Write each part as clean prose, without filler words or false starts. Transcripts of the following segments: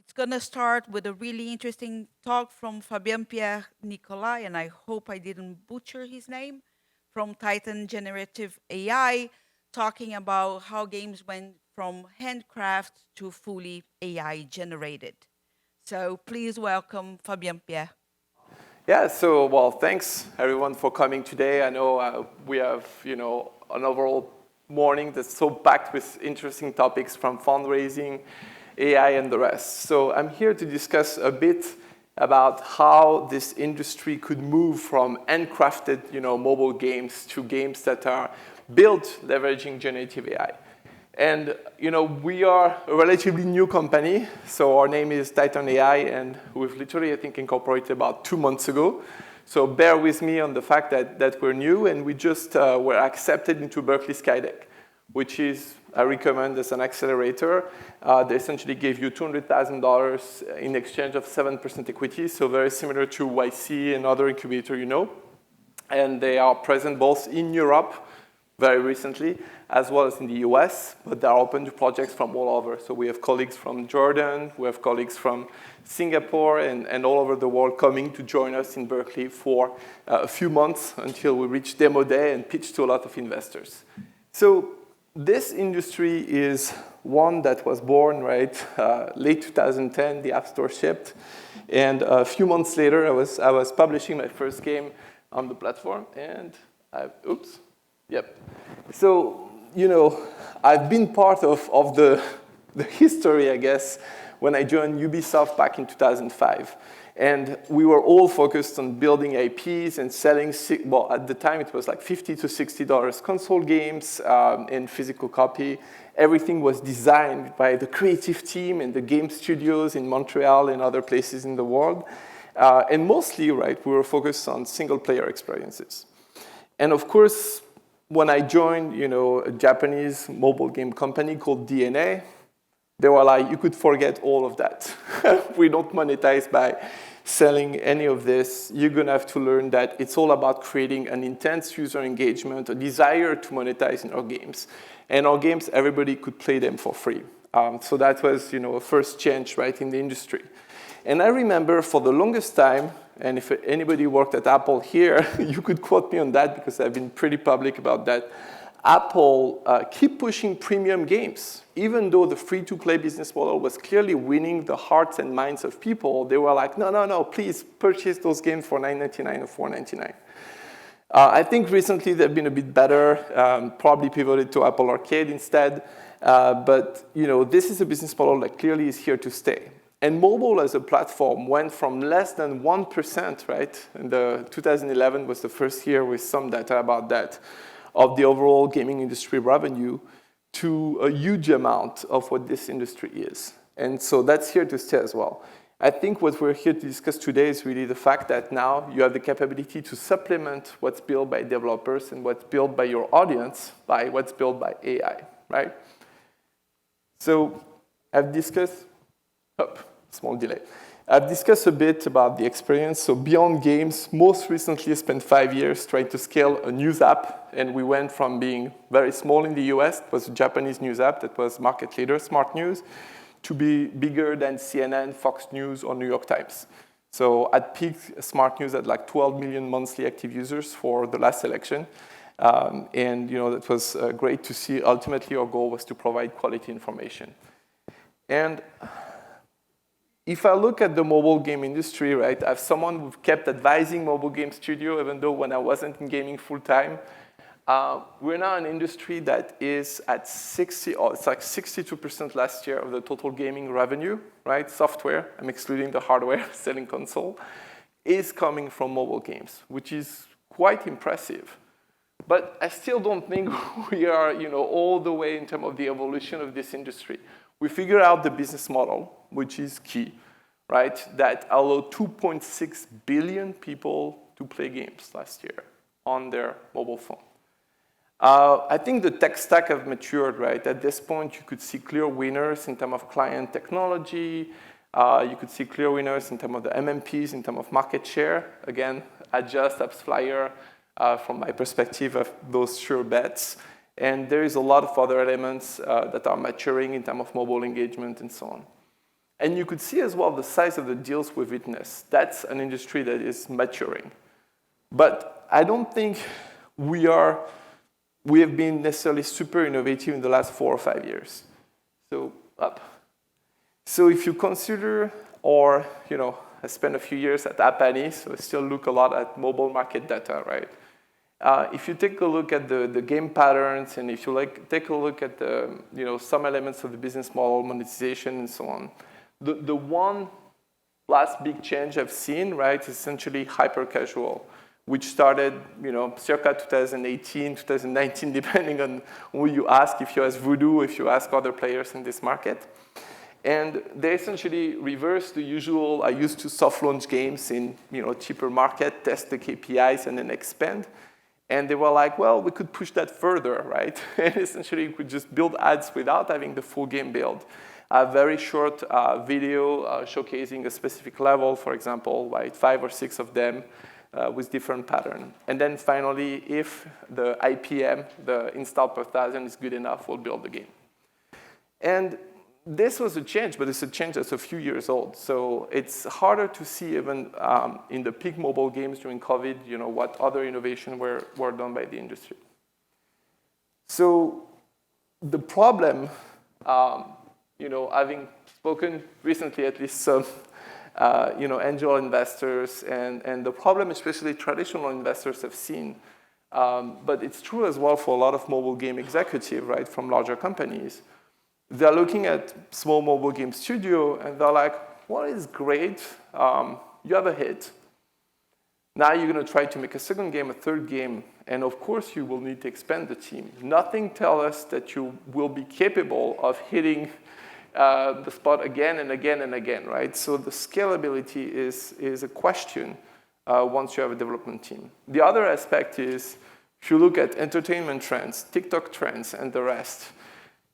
It's going to start with a really interesting talk from Fabien Pier, and I hope I didn't butcher his name, from Titan Generative AI, talking about how games went from handcraft to fully AI generated. So please welcome Fabien Pier. Yeah, well, thanks everyone for coming today. I know we have, an overall morning that's so packed with interesting topics from fundraising, AI, and the rest. So I'm here to discuss a bit about how this industry could move from handcrafted, mobile games to games that are built leveraging generative AI. And we are a relatively new company, so our name is Titan AI, and we've literally, I think, incorporated about 2 months ago. So bear with me on the fact that we're new, and we just were accepted into Berkeley Skydeck, which is, I recommend, as an accelerator. They essentially gave you $200,000 in exchange of 7% equity, so very similar to YC and other incubator, And they are present both in Europe, very recently, as well as in the US, but they're open to projects from all over. So we have colleagues from Jordan, we have colleagues from Singapore, and all over the world coming to join us in Berkeley for a few months until we reach demo day and pitch to a lot of investors. So this industry is one that was born, late 2010, the App Store shipped. And a few months later, I was publishing my first game on the platform, and So, I've been part of the history, I guess, when I joined Ubisoft back in 2005. And we were all focused on building IPs and selling, well, at the time it was like $50 to $60 console games in physical copy. Everything was designed by the creative team and the game studios in Montreal and other places in the world. And mostly, we were focused on single-player experiences. And of course, when I joined, a Japanese mobile game company called DNA, they were like, you could forget all of that. We don't monetize by selling any of this. You're going to have to learn that it's all about creating an intense user engagement, a desire to monetize in our games. And our games, everybody could play them for free. So that was, a first change, in the industry. And I remember for the longest time, and if anybody worked at Apple here, you could quote me on that because I've been pretty public about that. Apple keep pushing premium games. Even though the free-to-play business model was clearly winning the hearts and minds of people, they were like, no, please purchase those games for $9.99 or $4.99. I think recently they've been a bit better, probably pivoted to Apple Arcade instead. But this is a business model that clearly is here to stay. And mobile as a platform went from less than 1%, and 2011 was the first year with some data about that, of the overall gaming industry revenue, to a huge amount of what this industry is. And so that's here to stay as well. I think what we're here to discuss today is really the fact that now you have the capability to supplement what's built by developers and what's built by your audience by what's built by AI, right? So I've discussed, small delay. I've discussed a bit about the experience. So beyond games, most recently I spent 5 years trying to scale a news app. And we went from being very small in the US, it was a Japanese news app that was market leader, Smart News, to be bigger than CNN, Fox News, or New York Times. So at peak, Smart News had like 12 million monthly active users for the last election. And that was great to see. Ultimately, our goal was to provide quality information. And if I look at the mobile game industry, as someone who kept advising mobile game studio, even though when I wasn't in gaming full time, we're now an industry that is at 62% last year of the total gaming revenue, Software, I'm excluding the hardware, selling console, is coming from mobile games, which is quite impressive. But I still don't think we are, all the way in terms of the evolution of this industry. We figured out the business model, which is key, that allowed 2.6 billion people to play games last year on their mobile phone. I think the tech stack have matured, At this point, you could see clear winners in terms of client technology. You could see clear winners in terms of the MMPs, in terms of market share. Again, adjust AppsFlyer from my perspective of those sure bets. And there is a lot of other elements that are maturing in terms of mobile engagement and so on. And you could see as well the size of the deals we've witnessed. That's an industry that is maturing. But I don't think we have been necessarily super innovative in the last 4 or 5 years. So up. So if you consider, or I spent a few years at Apani, so I still look a lot at mobile market data, right? If you take a look at the game patterns, and if you take a look at the some elements of the business model, monetization, and so on, the one last big change I've seen, right, is essentially hyper casual, which started circa 2018, 2019, depending on who you ask. If you ask Voodoo, if you ask other players in this market. And they essentially reversed the usual, I used to soft launch games in cheaper market, test the KPIs, and then expand. And they were like, well, we could push that further, right? And essentially, we could just build ads without having the full game build. A very short video showcasing a specific level, for example, right? 5 or 6 of them with different pattern. And then finally, if the IPM, the install per thousand, is good enough, we'll build the game. And this was a change, but it's a change that's a few years old. So it's harder to see even in the peak mobile games during COVID, what other innovation were done by the industry. So the problem, having spoken recently at least some, angel investors, and the problem especially traditional investors have seen, but it's true as well for a lot of mobile game executives, right, from larger companies. They're looking at small mobile game studio, and they're like, well, it's great. You have a hit. Now you're going to try to make a second game, a third game, and of course you will need to expand the team. Nothing tells us that you will be capable of hitting the spot again and again and again, right? So the scalability is a question once you have a development team. The other aspect is, if you look at entertainment trends, TikTok trends, and the rest,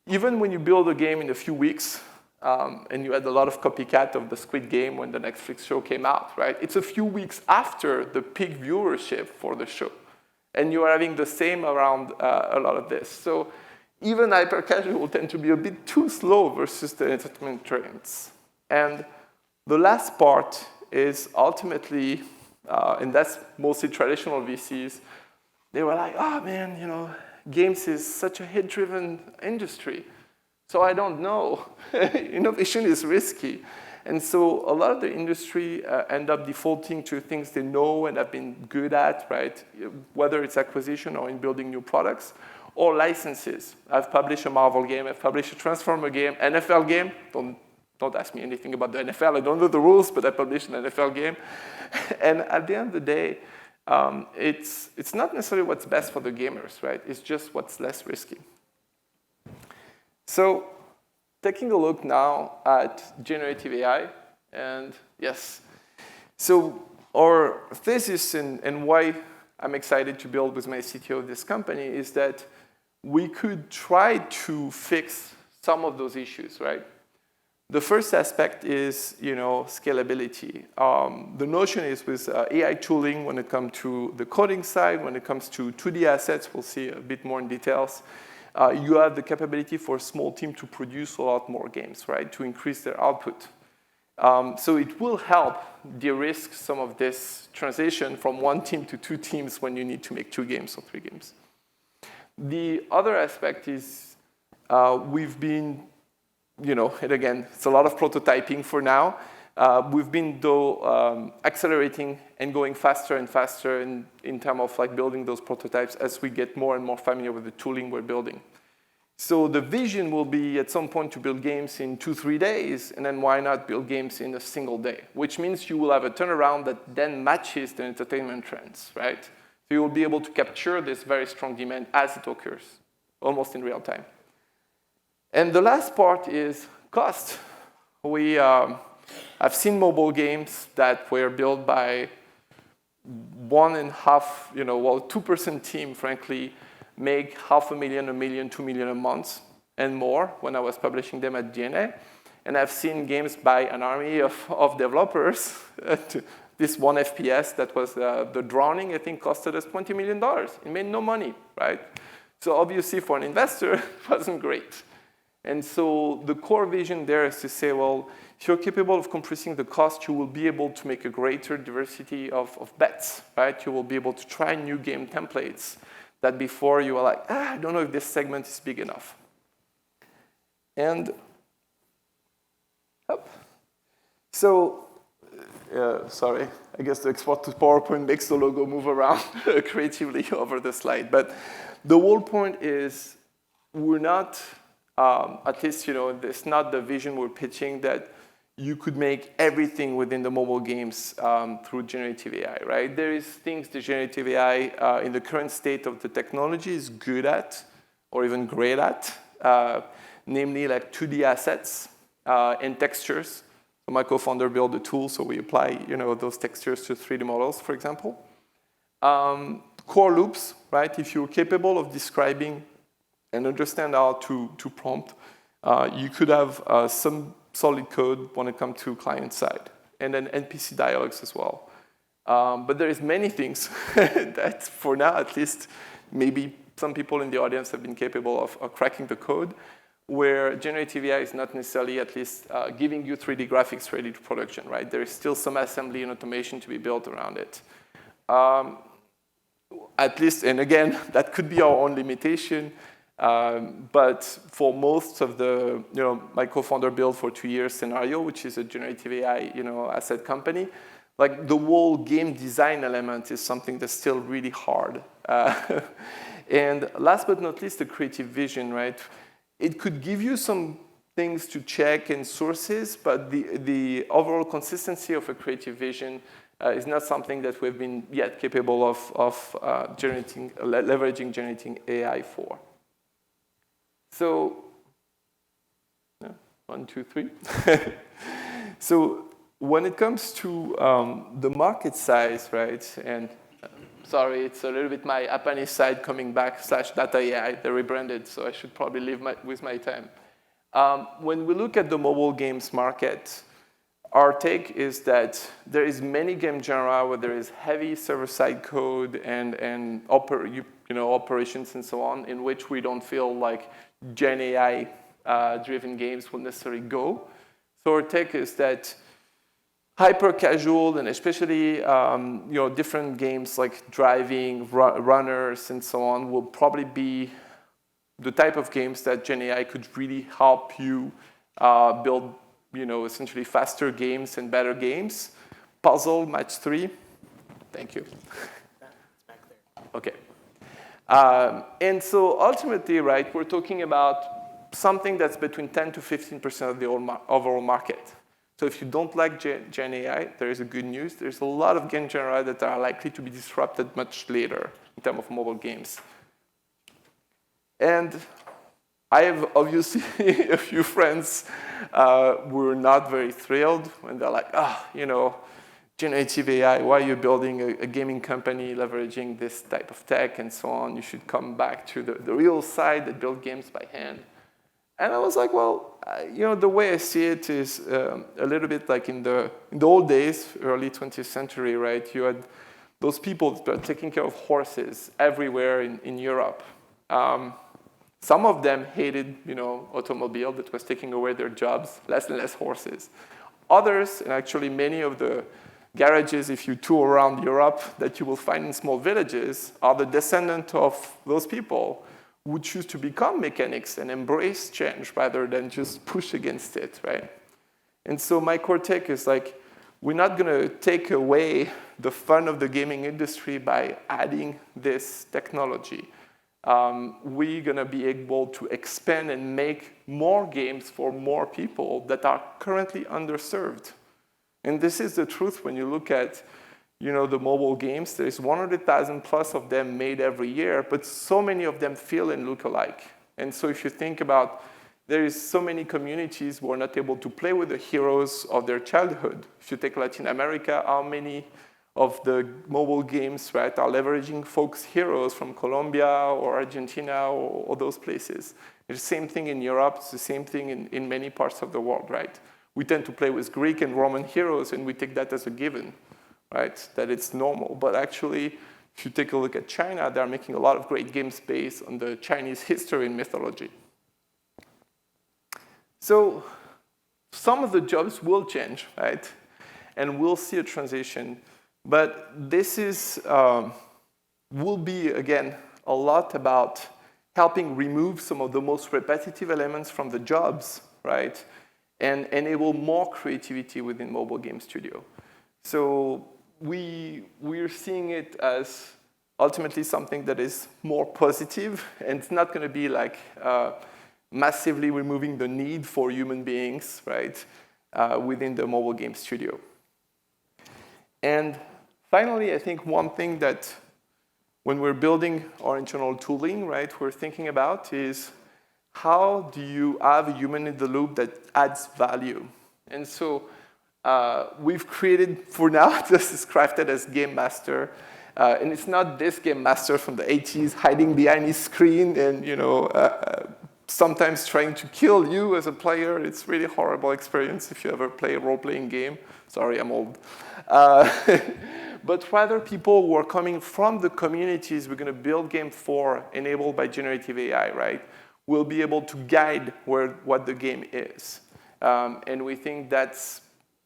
even when you build a game in a few weeks, and you had a lot of copycat of the Squid Game when the Netflix show came out, right? It's a few weeks after the peak viewership for the show. And you are having the same around a lot of this. So even hyper-casual tend to be a bit too slow versus the entertainment trends. And the last part is ultimately, and that's mostly traditional VCs, they were like, oh man, games is such a hit-driven industry. So I don't know. Innovation is risky. And so a lot of the industry end up defaulting to things they know and have been good at, right? Whether it's acquisition or in building new products, or licenses. I've published a Marvel game, I've published a Transformer game, NFL game. Don't ask me anything about the NFL. I don't know the rules, but I published an NFL game. And at the end of the day, it's not necessarily what's best for the gamers, right? It's just what's less risky. So taking a look now at generative AI, and yes. So our thesis and why I'm excited to build with my CTO this company is that we could try to fix some of those issues, right? The first aspect is, scalability. The notion is with AI tooling when it comes to the coding side, when it comes to 2D assets, we'll see a bit more in details. You have the capability for a small team to produce a lot more games, right? To increase their output. So it will help de-risk some of this transition from one team to 2 teams when you need to make 2 games or 3 games. The other aspect is we've been, and again, it's a lot of prototyping for now. We've been, though, accelerating and going faster and faster in terms of building those prototypes as we get more and more familiar with the tooling we're building. So the vision will be at some point to build games in 2-3 days, and then why not build games in a single day? Which means you will have a turnaround that then matches the entertainment trends, right? So you will be able to capture this very strong demand as it occurs, almost in real time. And the last part is cost. I've seen mobile games that were built by 1.5, 2% team, frankly, make $500,000, $1 million, $2 million a month and more when I was publishing them at DNA. And I've seen games by an army of developers. This one FPS that was the Drowning, I think, costed us $20 million. It made no money, right? So obviously for an investor, it wasn't great. And so the core vision there is to say, well, if you're capable of compressing the cost, you will be able to make a greater diversity of bets, right? You will be able to try new game templates that before you were like, I don't know if this segment is big enough. And so, sorry, I guess the export to PowerPoint makes the logo move around creatively over the slide. But the whole point is we're not, at least, it's not the vision we're pitching that you could make everything within the mobile games through generative AI, right? There is things the generative AI in the current state of the technology is good at or even great at, namely like 2D assets and textures. So my co-founder built a tool, so we apply those textures to 3D models, for example. Core loops, right? If you're capable of describing and understand how to prompt, you could have some solid code when it comes to client side, and then NPC dialogues as well. But there is many things that, for now at least, maybe some people in the audience have been capable of cracking the code, where generative AI is not necessarily at least giving you 3D graphics ready to production, right? There is still some assembly and automation to be built around it. At least, and again, that could be our own limitation. But for most of the, my co-founder built for 2 years Scenario, which is a generative AI, asset company, like the whole game design element is something that's still really hard. And last but not least, the creative vision, right? It could give you some things to check and sources, but the overall consistency of a creative vision is not something that we've been yet capable of leveraging generating AI for. So, 1, 2, 3. So when it comes to the market size, right, and sorry, it's a little bit my Apane side coming back / data AI. They rebranded, so I should probably leave with my time. When we look at the mobile games market, our take is that there is many game genera where there is heavy server-side code and operations and so on, in which we don't feel like Gen AI driven games will necessarily go. So our take is that hyper-casual and especially different games like driving, runners, and so on will probably be the type of games that Gen AI could really help you build essentially faster games and better games. Puzzle, match 3. Thank you. It's back there. Okay. And so ultimately, right, we're talking about something that's between 10 to 15% of the overall market. So if you don't like Gen AI, there is a good news. There's a lot of game genera that are likely to be disrupted much later in terms of mobile games. And I have obviously a few friends who are not very thrilled when they're like, generative AI, why are you building a gaming company leveraging this type of tech and so on? You should come back to the real side that build games by hand. And I was like, well, the way I see it is a little bit like in the old days, early 20th century, right? You had those people that were taking care of horses everywhere in Europe. Some of them hated, automobile that was taking away their jobs, less and less horses. Others, and actually many of the garages, if you tour around Europe, that you will find in small villages, are the descendant of those people who choose to become mechanics and embrace change rather than just push against it, right? And so my core take is like, we're not going to take away the fun of the gaming industry by adding this technology. We're going to be able to expand and make more games for more people that are currently underserved. And this is the truth when you look at the mobile games. There's 100,000 plus of them made every year, but so many of them feel and look alike. And so if you think about, there is so many communities who are not able to play with the heroes of their childhood. If you take Latin America, how many of the mobile games, right, are leveraging folks' heroes from Colombia or Argentina or those places? It's the same thing in Europe. It's the same thing in many parts of the world, right? We tend to play with Greek and Roman heroes, and we take that as a given, right, that it's normal. But actually, if you take a look at China, they're making a lot of great games based on the Chinese history and mythology. So some of the jobs will change, right? And we'll see a transition. But this will be, again, a lot about helping remove some of the most repetitive elements from the jobs, right? And enable more creativity within mobile game studio. So we're seeing it as ultimately something that is more positive, and it's not going to be like massively removing the need for human beings, right, within the mobile game studio. And finally, I think one thing that when we're building our internal tooling, right, we're thinking about is how do you have a human in the loop that adds value? And so we've created, for now, this is crafted as Game Master. And it's not this Game Master from the 80s hiding behind his screen and, sometimes trying to kill you as a player. It's really horrible experience if you ever play a role-playing game. Sorry, I'm old. But rather people who are coming from the communities we're going to build game for, enabled by generative AI, right, will be able to guide what the game is. And we think that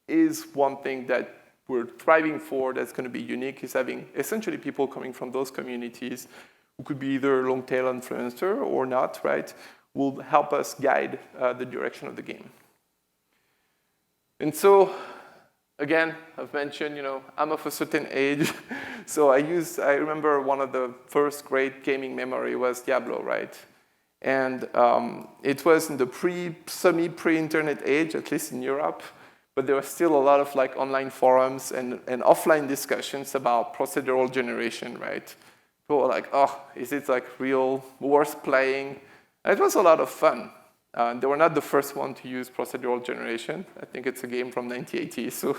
is one thing that we're thriving for that's going to be unique, is having essentially people coming from those communities who could be either long-tail influencer or not, right, will help us guide the direction of the game. And so, again, I've mentioned, I'm of a certain age. So I remember one of the first great gaming memory was Diablo, right? And it was in the semi-pre-internet age, at least in Europe. But there was still a lot of online forums and offline discussions about procedural generation, right? People were like, oh, is it real worth playing? And it was a lot of fun. They were not the first one to use procedural generation. I think it's a game from 1980, so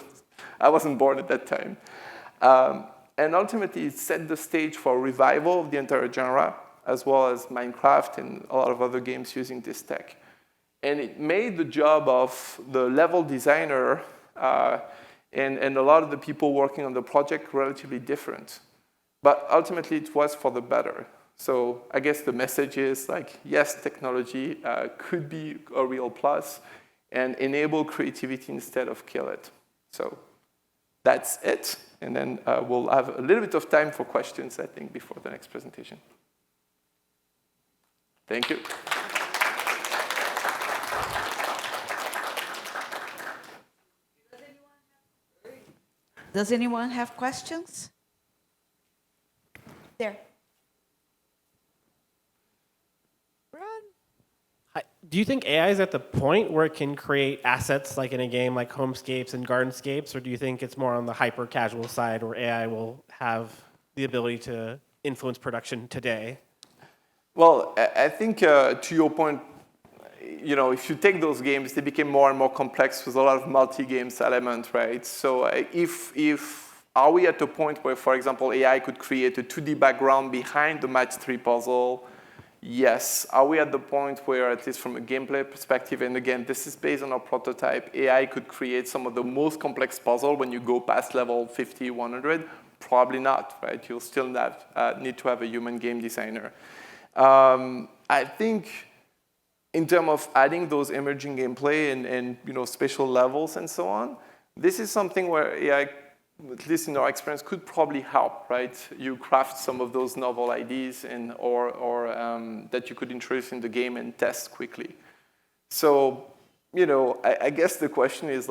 I wasn't born at that time. And ultimately, it set the stage for a revival of the entire genre, as well as Minecraft and a lot of other games using this tech. And it made the job of the level designer and a lot of the people working on the project relatively different. But ultimately, it was for the better. So I guess the message is yes, technology could be a real plus and enable creativity instead of kill it. So that's it. And then we'll have a little bit of time for questions, I think, before the next presentation. Thank you. Does anyone have questions? There. Do you think AI is at the point where it can create assets like in a game like Homescapes and Gardenscapes, or do you think it's more on the hyper-casual side where AI will have the ability to influence production today? Well, I think to your point, if you take those games, they became more and more complex with a lot of multi-games element, right? So are we at a point where, for example, AI could create a 2D background behind the match 3 puzzle? Yes. Are we at the point where, at least from a gameplay perspective, and again, this is based on our prototype, AI could create some of the most complex puzzle when you go past level 50, 100? Probably not, right? You'll still need to have a human game designer. I think in terms of adding those emerging gameplay and spatial levels and so on, this is something where AI, at least in our experience, could probably help, right? You craft some of those novel ideas or that you could introduce in the game and test quickly. So, I guess the question is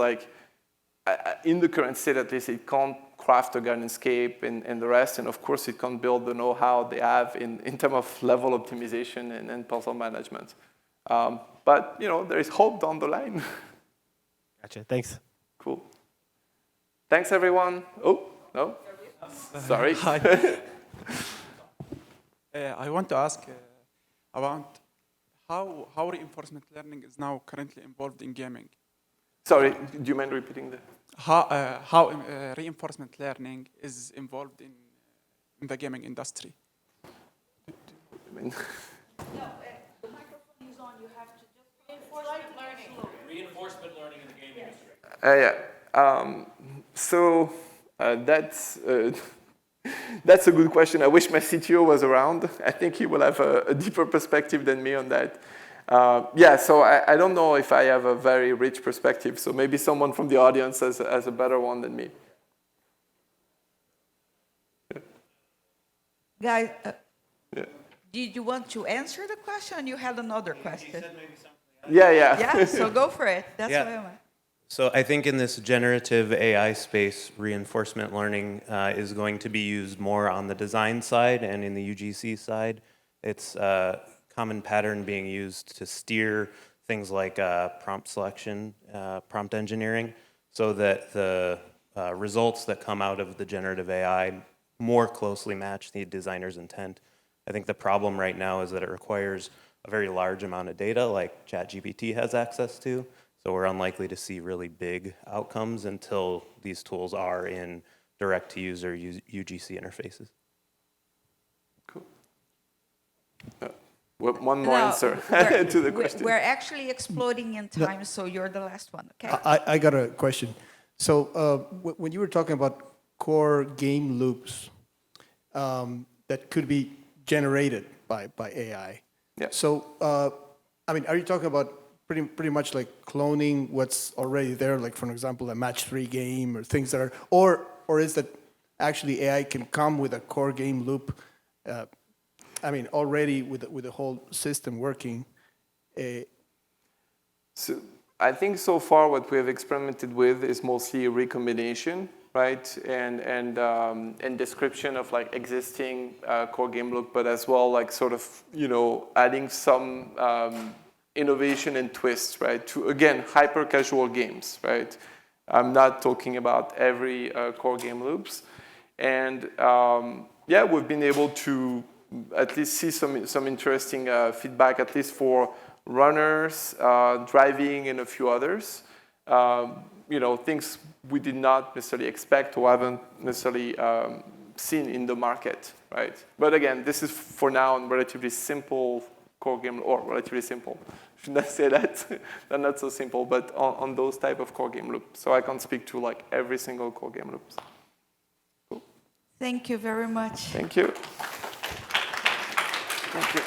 in the current state, at least, it can't craft a Gardenscape and the rest, and of course, it can't build the know-how they have in terms of level optimization and puzzle management. But, there is hope down the line. Gotcha. Thanks. Cool. Thanks, everyone. Oh, no? Sorry. Hi. I want to ask about how reinforcement learning is now currently involved in gaming. Sorry, do you mind repeating that? How reinforcement learning is involved in the gaming industry. I mean, No, the microphone is on. You have to just reinforcement learning. Reinforcement learning in the game industry. yeah. So that's a good question. I wish my CTO was around. I think he will have a deeper perspective than me on that. Yeah, so I don't know if I have a very rich perspective, so maybe someone from the audience has a better one than me. Guys, Yeah, did you want to answer the question? You had another question. yeah. Yeah, so go for it. That's Yeah. why I'm. So I think in this generative AI space, reinforcement learning is going to be used more on the design side and in the UGC side. It's a common pattern being used to steer things like prompt selection, prompt engineering, so that the results that come out of the generative AI more closely match the designer's intent. I think the problem right now is that it requires a very large amount of data like ChatGPT has access to. So we're unlikely to see really big outcomes until these tools are in direct-to-user UGC interfaces. Cool. One more Now, answer to the question. we're actually exploding in time, so you're the last one, okay? I got a question. So when you were talking about core game loops that could be generated by AI, Yeah. so I mean, are you talking about pretty much like cloning what's already there, like for example, a match-3 game or things that are, or is that actually AI can come with a core game loop? I mean, already with the whole system working. So I think so far what we have experimented with is mostly recombination, right? And description of like existing core game loop, but as well like sort of, adding some innovation and twists, right? To, again, hyper casual games, right? I'm not talking about every core game loops. And yeah, we've been able to at least see some interesting feedback, at least for runners, driving, and a few others. Things we did not necessarily expect or haven't necessarily seen in the market, right? But again, this is for now a relatively simple core game, or relatively simple. Should I say that? They're not so simple, but on those type of core game loops. So I can't speak to like every single core game loops. Cool. Thank you very much. Thank you. Thank you.